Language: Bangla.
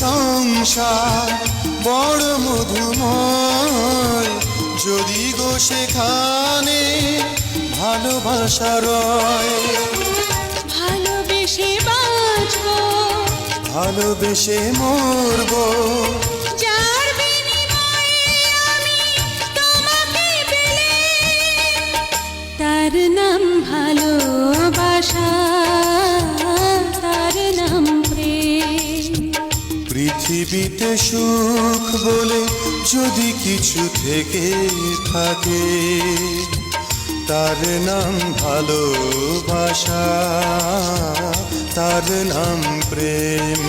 সংসার বড় মধুময়, যদি গো সেখানে ভালোবাসা রয়। ভালোবেসে বাঁচবো, ভালোবেসে মরবো, যার বিনিময়ে আমি তোমাকে পেলে, তার নাম ভালোবাসা, তার নাম প্রেম। পৃথিবীতে সুখ বলে যদি কিছু থেকে থাকে, তার নাম ভালোবাসা, তার নাম প্রেম।